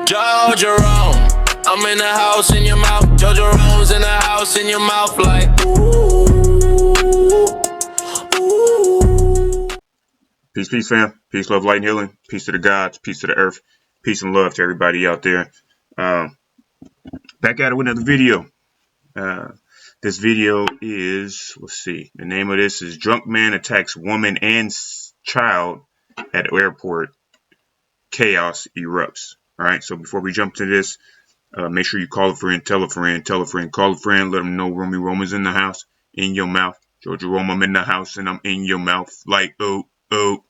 Joe Jerome, I'm in the house in your mouth. Joe Jerome's in the house in your mouth like ooh. Peace, peace, fam. Peace, love, light, and healing. Peace to the gods. Peace to the earth. Peace and love to everybody out there. Back at it with another video. This video is, let's see, the name of this is Drunk Man Attacks Woman and Child at Airport. Chaos Erupts. All right, so before we jump to this, make sure you call a friend, tell a friend, tell a friend, call a friend, let them know Romy Roma's in the house, in your mouth. Joe Jerome, I'm in the house and I'm in your mouth like, oh, oh.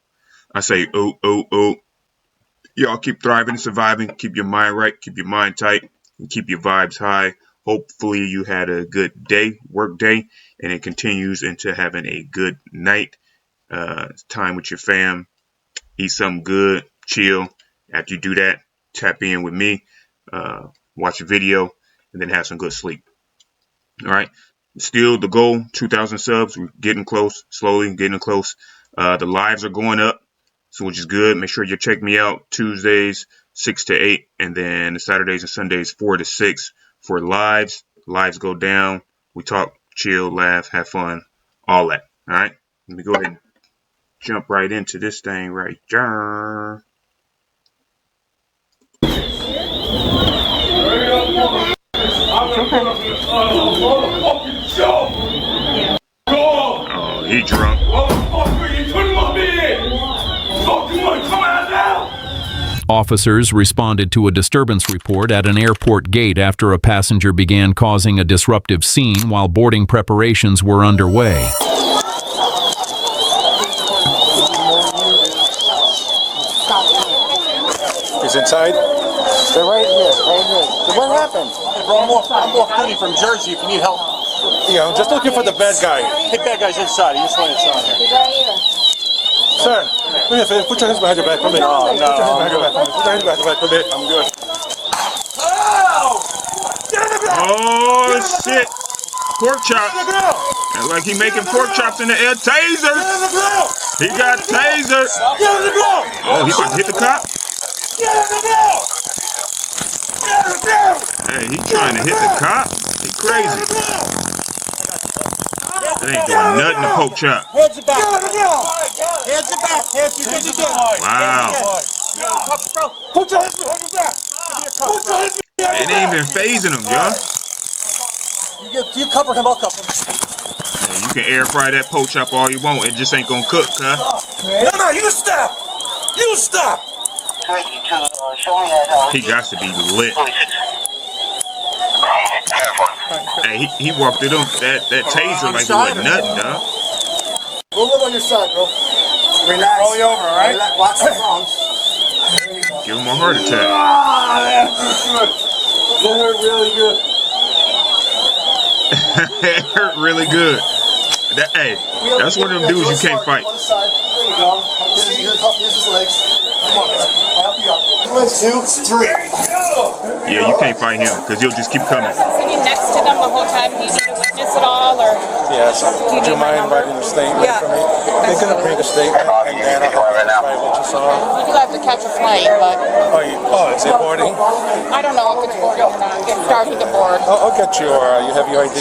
I say, oh, oh, oh. Y'all keep thriving and surviving. Keep your mind right, keep your mind tight, and keep your vibes high. Hopefully you had a good day, work day, and it continues into having a good night. Time with your fam. Eat something good, chill. After you do that, tap in with me, watch a video, and then have some good sleep. All right. Still the goal, 2,000 subs. We're getting close, slowly getting close. The lives are going up, so which is good. Make sure you check me out Tuesdays 6 to 8, and then Saturdays and Sundays 4 to 6 for lives. Lives go down. We talk, chill, laugh, have fun, all that. All right. Let me go ahead and jump right into this thing right there. Oh, he drunk. Officers responded to a disturbance report at an airport gate after a passenger began causing a disruptive scene while boarding preparations were underway. He's inside? They're right here, right here. What happened? Hey bro, I'm off duty from Jersey if you need help. Yeah, I'm just looking for the bad guy. Hey, bad guy's inside. He just went inside here. He's right here. Sir, put your hands behind your back for me. No, put your hands behind your back for me. Put your hands behind your back for me. I'm good. Oh, shit. Pork chop. Like he making pork chops in the air. Taser. He got taser. Oh, he about to hit the cop? Hey, he trying to hit the cop? He crazy. That ain't doing nothing to poke chop. Heads back. Heads back. Heads back. Wow. Put your hands behind your back. It ain't even phasing him, y'all. You cover him, I'll cover him. Hey, you can air fry that poke chop all you want. It just ain't gonna cook, huh? No, you stop. You stop. He got to be lit. Hey, he walked through that taser like it wasn't nothing, dog. Roll over on your side, bro. Relax. Roll you over, all right? Watch the wrongs. Give him a heart attack. That hurt really good. It hurt really good. Hey, that's one of them dudes you can't fight. One side. There you go. Here's his legs. Come on, man. I'll help you up. 1, 2, 3. Yeah, you can't fight him because he'll just keep coming. Sitting next to them the whole time. Do you need to witness it all, or? Yes. Do you mind writing a statement for me? They're going to bring a statement, and then I'll verify what you saw. You do have to catch a flight, but. Oh, is it boarding? I don't know if it's boarding or not. Get started to board. I'll get you have your ID?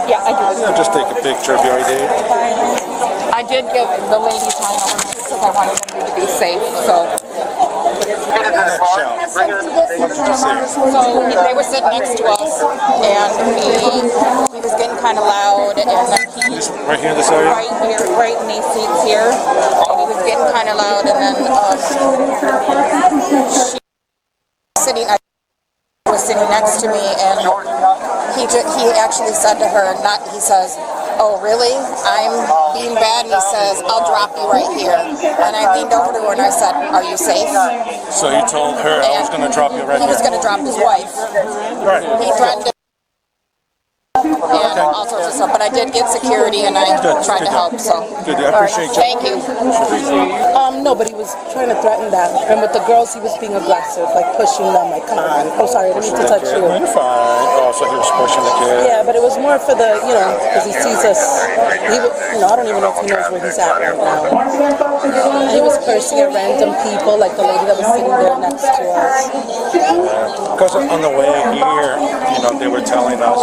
Yeah, I do. Yeah, just take a picture of your ID. I did give the ladies my number because I wanted them to be safe, so. What did you say? So they were sitting next to us, and he was getting kind of loud, and then he Right here in this area? right in these seats here, and he was getting kind of loud, and then she was sitting next to me, and he actually said to her, he says, "Oh, really? I'm being bad," and he says, "I'll drop you right here." And I leaned over to her and I said, "Are you safe?" So you told her I was going to drop you right He here? was going to drop his wife. Right. He threatened to and all sorts of stuff, but I did get security and I tried to help, so. Good, I appreciate you. Thank you. No, but he was trying to threaten them. And with the girls, he was being aggressive, like pushing them, like, come on. Oh, sorry, I didn't mean to touch you. You're fine. Oh, so he was pushing the kid. Yeah, but it was more for the, you know, because he sees us. I don't even know if he knows where he's at right now. And he was cursing at random people, like the lady that was sitting there next to us. Because on the way here, they were telling us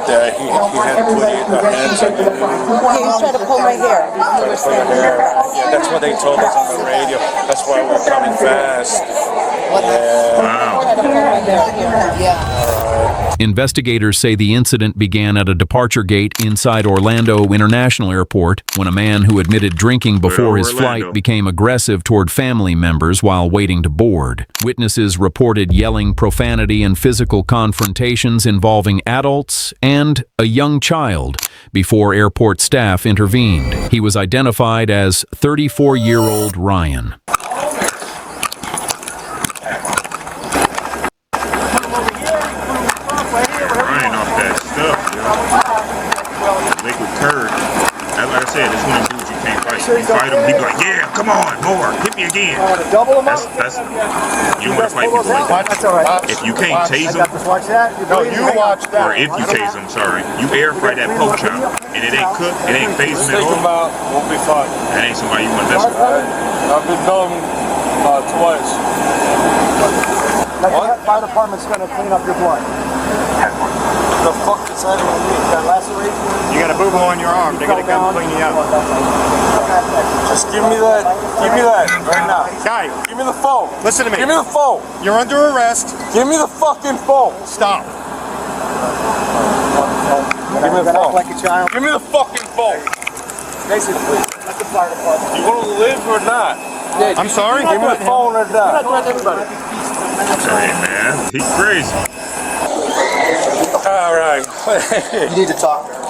that he had put hands on you. He was trying to pull my hair. We were standing there. Yeah, that's what they told us on the radio. That's why we're coming fast. Investigators say the incident began at a departure gate inside Orlando International Airport when a man who admitted drinking before his flight became aggressive toward family members while waiting to board. Witnesses reported yelling, profanity, and physical confrontations involving adults and a young child before airport staff intervened. He was identified as 34-year-old Ryan. Liquid curd. Like I said, it's one of them dudes you can't fight. You fight him, he be like, yeah, come on, more, hit me again. That's you don't want to fight people like that. That's all right. If you can't tase them, Watch that. No, you watch that. or if you tase them, sorry, you air fry that pork chop, and it ain't cooked, it ain't phasing at all. About won't be fun. That ain't somebody you want to mess with. I've been done twice. Like the fire department's gonna clean up your blood. The fuck does that even mean? That laceration. You got a boo-boo on your arm. They're gonna come clean you up. Just give me that. Give me that right now. Guy, Give me the phone. listen to me. Give me the phone. You're under arrest. Give me the fucking phone. Stop. Give me the phone. Like a child. Give me the fucking phone. Basically, that's the fire department. You want to live or not? I'm sorry. Give me the phone or not. Hey man, he's crazy. All right. You need to talk to her.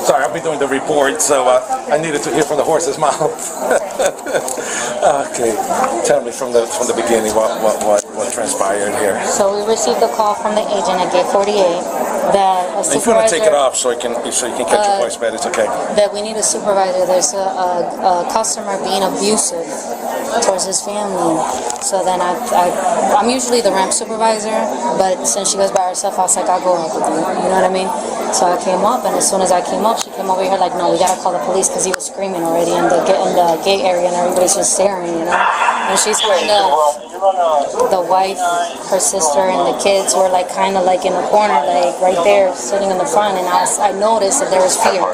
Sorry, I'll be doing the report, so I needed to hear from the horse's mouth. Okay, tell me from the beginning what transpired here. So we received a call from the agent at gate 48 that a If you want to take it supervisor, off so you can catch your voice better, it's okay. that we need a supervisor. There's a customer being abusive towards his family. So then I'm usually the ramp supervisor, but since she goes by herself, I was like, I'll go up with you. You know what I mean? So I came up, and as soon as I came up, she came over here like, no, we gotta call the police because he was screaming already in the gate area, and everybody's just staring, you know. And she's kind of, the wife, her sister, and the kids were like kind of like in the corner, like right there, sitting in the front, and I noticed that there was fear.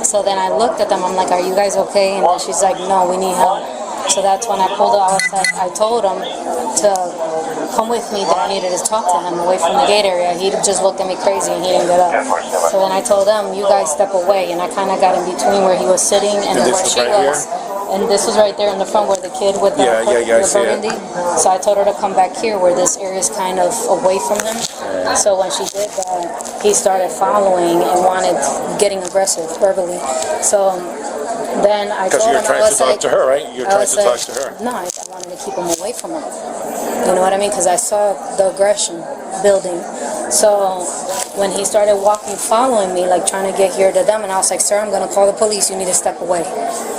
So then I looked at them. I'm like, are you guys okay? And then she's like, no, we need help. So that's when I pulled out. I told him to come with me, that I needed to talk to him away from the gate area. He just looked at me crazy and he didn't get up. So then I told them, you guys step away. And I kind of got in between where he was sitting and where she was. And this was right there in the front where the kid with the burgundy. So I told her to come back here where this area is kind of away from them. So when she did that, he started following and getting aggressive verbally. So then I told him, I was like, to her, right? You're trying to talk to her. No, I wanted to keep him away from her. You know what I mean? Because I saw the aggression building. So when he started walking, following me, like trying to get here to them, and I was like, sir, I'm going to call the police. You need to step away.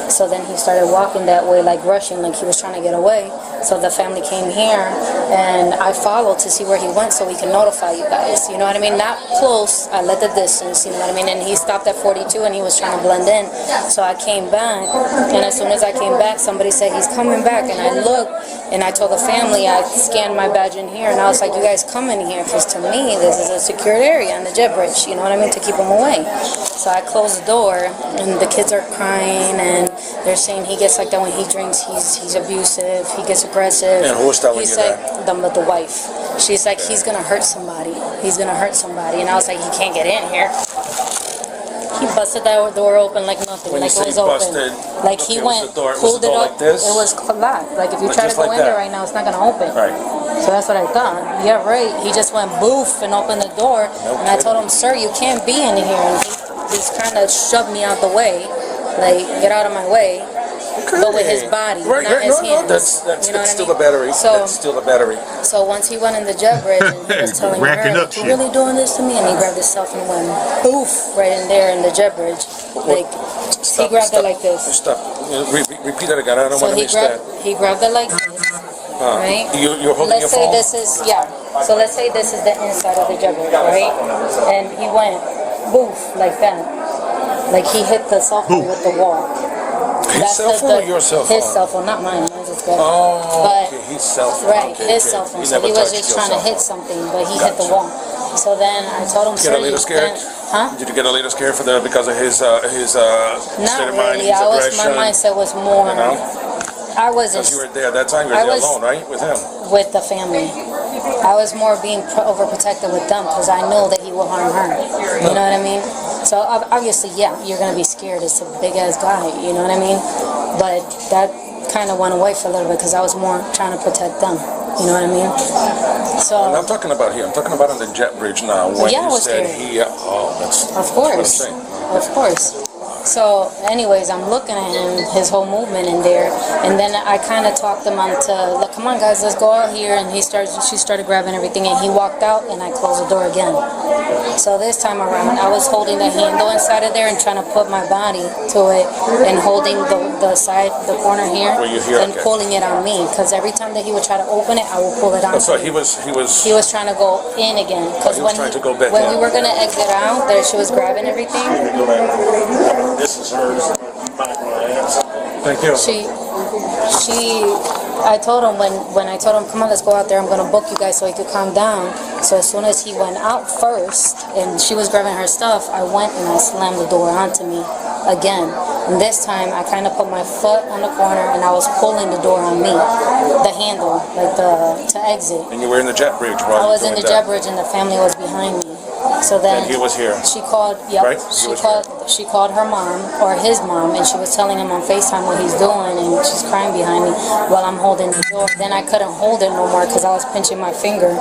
So then he started walking that way, like rushing, like he was trying to get away. So the family came here, and I followed to see where he went so we can notify you guys. You know what I mean? Not close. I let the distance, you know what I mean? And he stopped at 42, and he was trying to blend in. So I came back, and as soon as I came back, somebody said, he's coming back. And I looked, and I told the family, I scanned my badge in here, and I was like, you guys come in here, because to me, this is a secured area on the jet bridge, you know what I mean, to keep him away. So I closed the door, and the kids are crying, and they're saying he gets like that when he drinks, he's abusive, he gets aggressive. And who's telling you that? The wife. She's like, he's gonna hurt somebody. He's gonna hurt somebody. And I was like, he can't get in here. He busted that door open like nothing, When like you it was say open. busted, Like okay, he was went, the door- was pulled the it door up. like this? It was locked. Like if you try to just go like in there that? right now, it's not gonna open. Right. So that's what I thought. Yeah, right. He just went boof and opened the door, and I told him, sir, you can't be in here. And he just kind of shoved me out the way, like get out of my way. but with his body, Right, not his hands. that's you know it's what still I mean? a battery. So, That's still a battery. so once he went in the jet bridge and he was telling her, Racking up "You shit. really doing this to me?" And he grabbed himself and went poof right in there in the jet bridge. Like he grabbed it like this. Stop. Repeat that again. I don't So want to miss that. he grabbed it like this, right? You're holding Let's your say phone? this is So let's say this is the inside of the jet bridge, right? And he went boof like that. Like he hit the cell phone with the wall. His cell phone or your cell phone? His cell phone, not mine. Mine's is better. Oh, But okay. His cell phone. right, Okay, his okay. cell phone. He So never he was touched just your trying to cell hit something, but he hit the Gotcha. wall. So then I told him, Get a little scared? Huh? Did you get a little scared because of his Not state of mind, really. his My aggression? mindset was more. You know? I wasn't Because you were there at that time. You were I there was- alone, right, with him? with the family. I was more being overprotected with them because I know that he will harm her. You know what I mean? So obviously, yeah, you're gonna be scared. It's a big ass guy. You know what I mean? But that kind of went away for a little bit because I was more trying to protect them. You know what I mean? I'm So not talking about here. I'm talking about on the jet bridge now. When Yeah, I you was said scared. he, that's of that's what I'm course, saying. of course. So, anyways, I'm looking at him, his whole movement in there, and then I kind of talked him onto, look, come on, guys, let's go out here. And she started grabbing everything, and he walked out, and I closed the door again. So this time around, I was holding the handle inside of there and trying to put my body to it, and holding the side, the corner here, Where you hear, and okay. pulling it on me, because every time that he would try to open it, I would pull it on. Oh, so him. he was He was trying to go in again because he was when trying to go back when in. we were gonna exit out, there she was grabbing everything. This is hers. Thank you. I told him when I told him, come on, let's go out there. I'm gonna book you guys so he could calm down. So as soon as he went out first and she was grabbing her stuff, I went and I slammed the door onto me again. And this time I kind of put my foot on the corner and I was pulling the door on me, the handle, like to exit. And you were in the jet bridge while I you was in doing the that. jet bridge and the family was behind me. So then And he was here. She called, yep. Right? He was She called her mom or his mom, and she was telling him on FaceTime what he's doing, and she's crying behind me while I'm holding the door. Then I couldn't hold it no more because I was pinching my finger,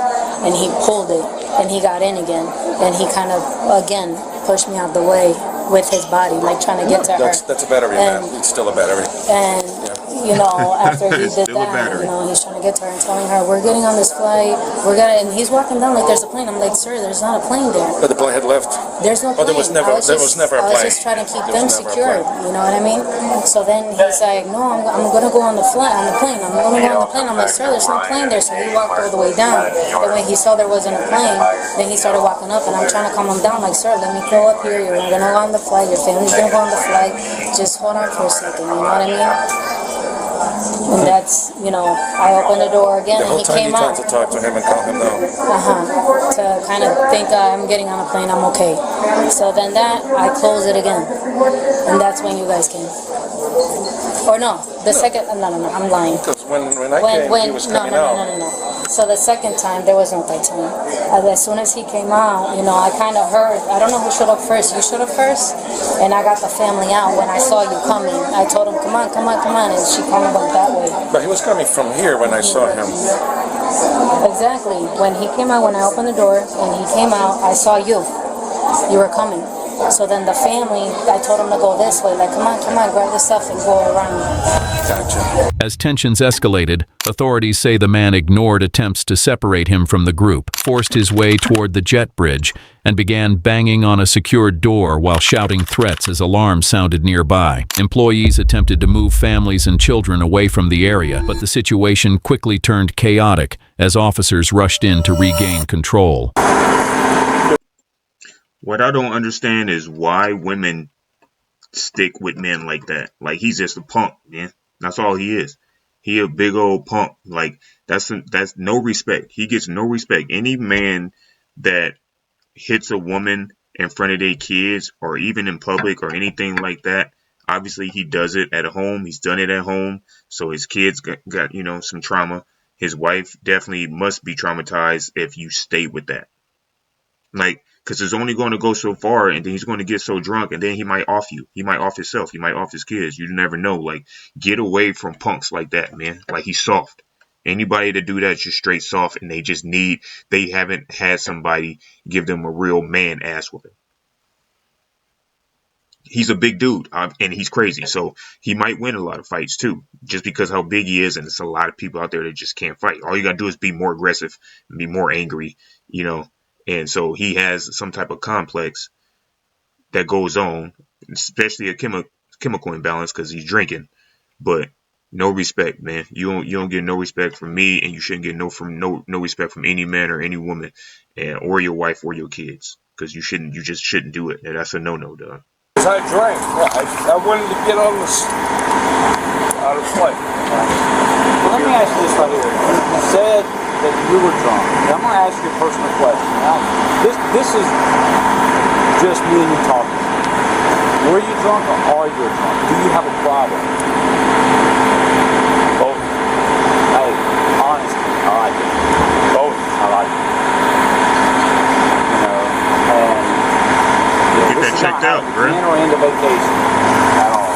and he pulled it, and he got in again, and he kind of again pushed me out the way with his body, like trying to get to her. That's a battery, man. It's still a battery. And you know, after he It's did still a that, battery. you know, he's trying to get to her and telling her, we're getting on this flight, and he's walking down like there's a plane. I'm like, sir, there's not a plane there. But the plane had left. There's no plane. there was never a I was plane. just trying to keep There them was never a secured, plane. you know what I mean? So then he's like, no, I'm gonna go on the plane. I'm gonna go on the plane. I'm like, sir, there's no plane there. So he walked all the way down. But when he saw there wasn't a plane, then he started walking up, and I'm trying to calm him down, like, sir, let me go up here. You're gonna go on the flight. Your family's gonna go on the flight. Just hold on for a second. You know what I mean? And that's, you know, I opened the door again, The and whole he time you came tried out. to talk to him and calm him down. To kind of think I'm getting on a plane, I'm okay. So then I close it again. And that's when you guys came. Or no, the second, no, I'm lying. Because when I came, he was coming out. No. So the second time, there was no third time. As soon as he came out, you know, I kind of heard, I don't know who showed up first. You showed up first? And I got the family out when I saw you coming. I told him, come on. And she came back that way. But he was coming from here when I saw him. Exactly. When he came out, when I opened the door, and he came out, I saw you. You were coming. So then the family, I told them to go this way. Like, come on, grab the stuff and go around. Gotcha. As tensions escalated, authorities say the man ignored attempts to separate him from the group, forced his way toward the jet bridge, and began banging on a secured door while shouting threats as alarms sounded nearby. Employees attempted to move families and children away from the area, but the situation quickly turned chaotic as officers rushed in to regain control. What I don't understand is why women stick with men like that. Like, he's just a punk, man. That's all he is. He a big old punk. Like, that's no respect. He gets no respect. Any man that hits a woman in front of their kids or even in public or anything like that, obviously he does it at home. He's done it at home. So his kids got you know, some trauma. His wife definitely must be traumatized if you stay with that. Like, because it's only going to go so far, and then he's going to get so drunk, and then he might off you. He might off himself. He might off his kids. You never know. Like, get away from punks like that, man. Like, he's soft. Anybody to do that is just straight soft, and they haven't had somebody give them a real man ass whooping. he's a big dude, and he's crazy, so he might win a lot of fights too, just because how big he is, and it's a lot of people out there that just can't fight. All you gotta do is be more aggressive, and be more angry, you know. And so he has some type of complex that goes on, especially a chemical imbalance because he's drinking. But no respect, man. You don't get no respect from me, and you shouldn't get no respect from any man or any woman, or your wife or your kids, because you just shouldn't do it. And that's a no-no, dog. I drank. I wanted to get on this out of flight. Well, let me ask you this right here. You said that you were drunk. Now, I'm going to ask you a personal question. Now, this is just me and you talking. Were you drunk or are you drunk? Do you have a problem? Both. Hey, honesty. I like it. Both. I like it. You know, and get that checked out, bro. Begin or end of vacation at all.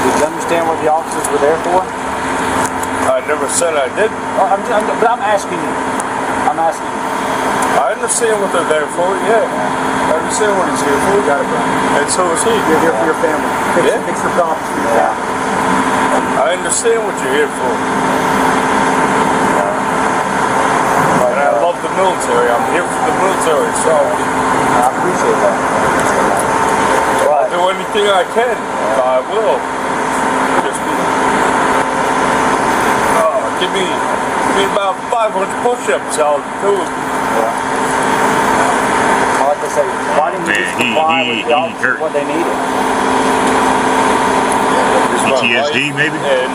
Did you understand what the officers were there for? I never said I did. But I'm asking you. I understand what they're there for, yeah. I understand what he's here for. Got it, bro. And so is he. You're here for your family. Fix the problems for your family. I understand what you're here for. And I love the military. I'm here for the military, so I appreciate that. I'll do anything I can. I will. Just give me about 500 push-ups. I'll do it. Like I say, why didn't you just comply with the officers what they needed? PTSD, maybe? And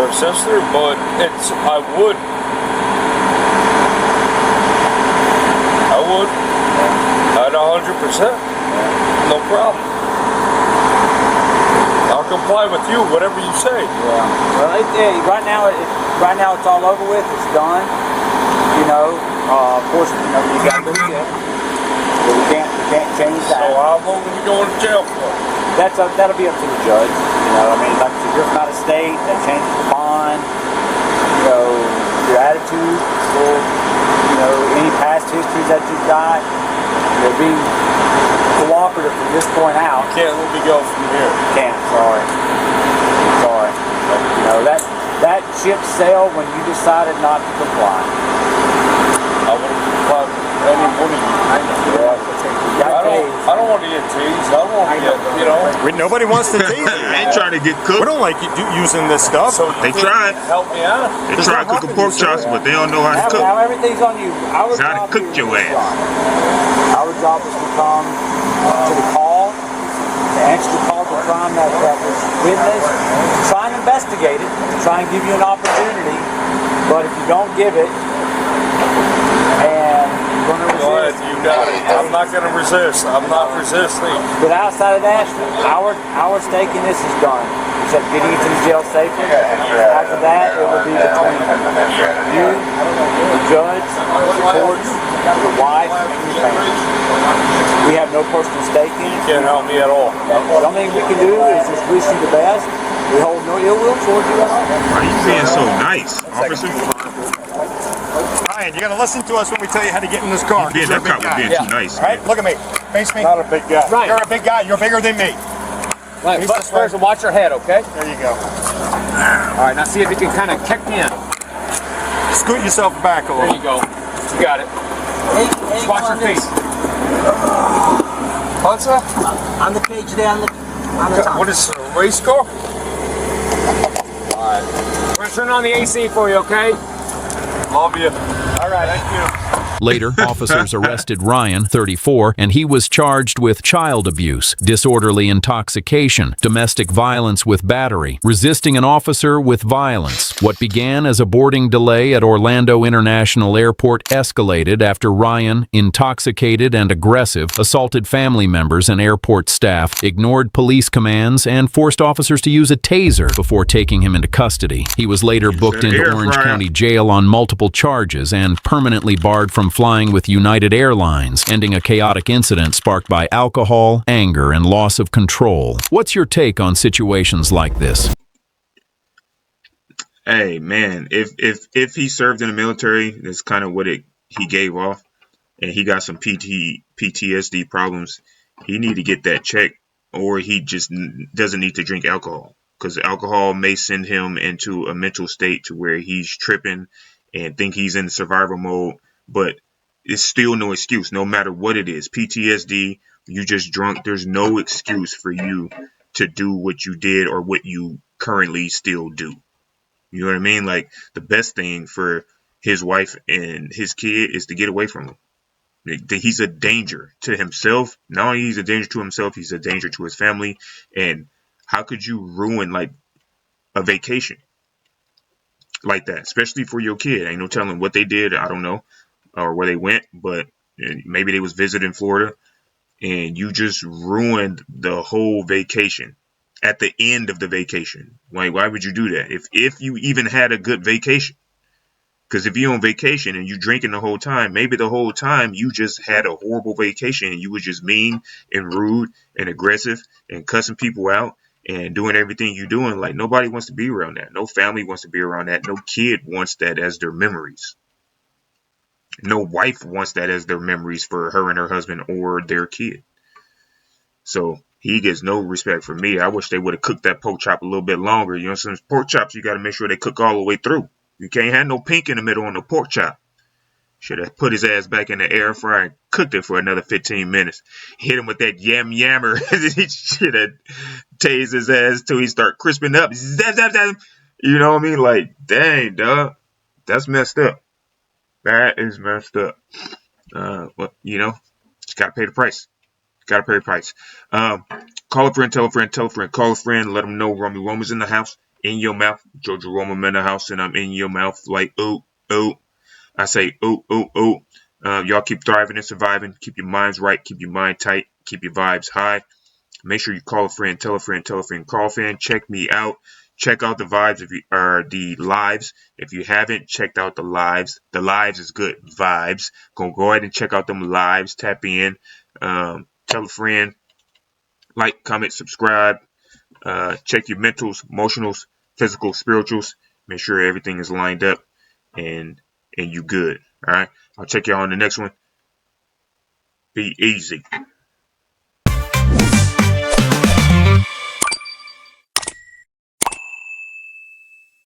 her sister, but I would. At 100%. No problem. I'll comply with you, whatever you say. Yeah. Well, right now it's all over with. It's done. You know, of course, you know you got to do it. We can't change that. So how long are you going to jail for? That'll be up to the judge. You know, I mean, like if you're from out of state, that changes the bond. You know, your attitude, or you know, any past histories that you've got. You're being cooperative from this point out. You can't let me go from here. Can't. Sorry. But, you know that ship sailed when you decided not to comply. I would have complied with any one of you. I don't want to get teased. I don't want to get, you know. Nobody wants to tease you. I ain't trying to get cooked. We don't like you using this stuff. So they tried. Help me out. They tried cooking pork chops, but they don't know how to cook. Now everything's on you. How to cook your ass. Our job is to come to the call, to answer the call to crime that was witnessed, try and investigate it, try and give you an opportunity, but if you don't give it, and you're going to resist. Go ahead, you got it. I'm not going to resist. I'm not resisting. But outside of that, our stake in this is done. Except getting you to the jail safely. After that, it will be between you, the judge, the courts, your wife, and your family. We have no personal stake in it. You can't help me at all. The only thing we can do is just wish you the best. We hold no ill will toward you at all. Why are you being so nice, officer? Ryan, you gotta listen to us when we tell you how to get in this car. Yeah, that cop was being too nice. All right, look at me. Face me. Not a big guy. Right. You're a big guy. You're bigger than me. Right, butt first and watch your head, okay? There you go. All right, now see if you can kind of kick in. Scoot yourself back a little. There you go. You got it. Just watch your feet. What's that? On the page there, on the top. What is a race car? Alright. We're going to turn on the AC for you, okay? Love you. All right. Thank you. Later, officers arrested Ryan, 34, and he was charged with child abuse, disorderly intoxication, domestic violence with battery, resisting an officer with violence. What began as a boarding delay at Orlando International Airport escalated after Ryan, intoxicated and aggressive, assaulted family members and airport staff, ignored police commands, and forced officers to use a taser before taking him into custody. He was later booked into Orange County Jail on multiple charges and permanently barred from flying with United Airlines, ending a chaotic incident sparked by alcohol, anger, and loss of control. What's your take on situations like this? Hey man, if he served in the military, that's kind of what he gave off. and he got some PTSD problems, he need to get that checked, or he just doesn't need to drink alcohol, because alcohol may send him into a mental state to where he's tripping and think he's in survival mode. But it's still no excuse, no matter what it is. PTSD, you just drunk. There's no excuse for you to do what you did or what you currently still do. You know what I mean? Like, the best thing for his wife and his kid is to get away from him. He's a danger to himself. Not only he's a danger to himself, he's a danger to his family. And how could you ruin like a vacation like that, especially for your kid? Ain't no telling what they did. I don't know, or where they went, but maybe they was visiting Florida, and you just ruined the whole vacation at the end of the vacation. Like, why would you do that? If you even had a good vacation? Because if you're on vacation and you drinking the whole time, maybe the whole time you just had a horrible vacation and you was just mean and rude and aggressive and cussing people out and doing everything you doing. Like, nobody wants to be around that. No family wants to be around that. No kid wants that as their memories. No wife wants that as their memories for her and her husband or their kid. So he gets no respect from me. I wish they would have cooked that pork chop a little bit longer. You know, some pork chops, you got to make sure they cook all the way through. You can't have no pink in the middle on the pork chop. Should have put his ass back in the air fryer and cooked it for another 15 minutes. Hit him with that yammer. He should have tased his ass till he start crisping up. You know what I mean? Like, dang, dog. That's messed up. That is messed up. Well, you know, just got to pay the price. Got to pay the price. Call a friend, tell a friend, tell a friend, call a friend, let them know Romy Roma's in the house, in your mouth. Jojo Roma in the house, and I'm in your mouth like, ooh, ooh. I say, ooh, ooh, ooh. Y'all keep thriving and surviving. Keep your minds right. Keep your mind tight. Keep your vibes high. Make sure you call a friend, tell a friend, tell a friend, call a friend. Check me out. Check out the vibes if you are the lives. If you haven't checked out the lives is good. Vibes. Go ahead and check out them lives. Tap in. Tell a friend. Like, comment, subscribe. Check your mentals, emotionals, physical, spirituals. Make sure everything is lined up and you good. All right. I'll check y'all on the next one. Be easy.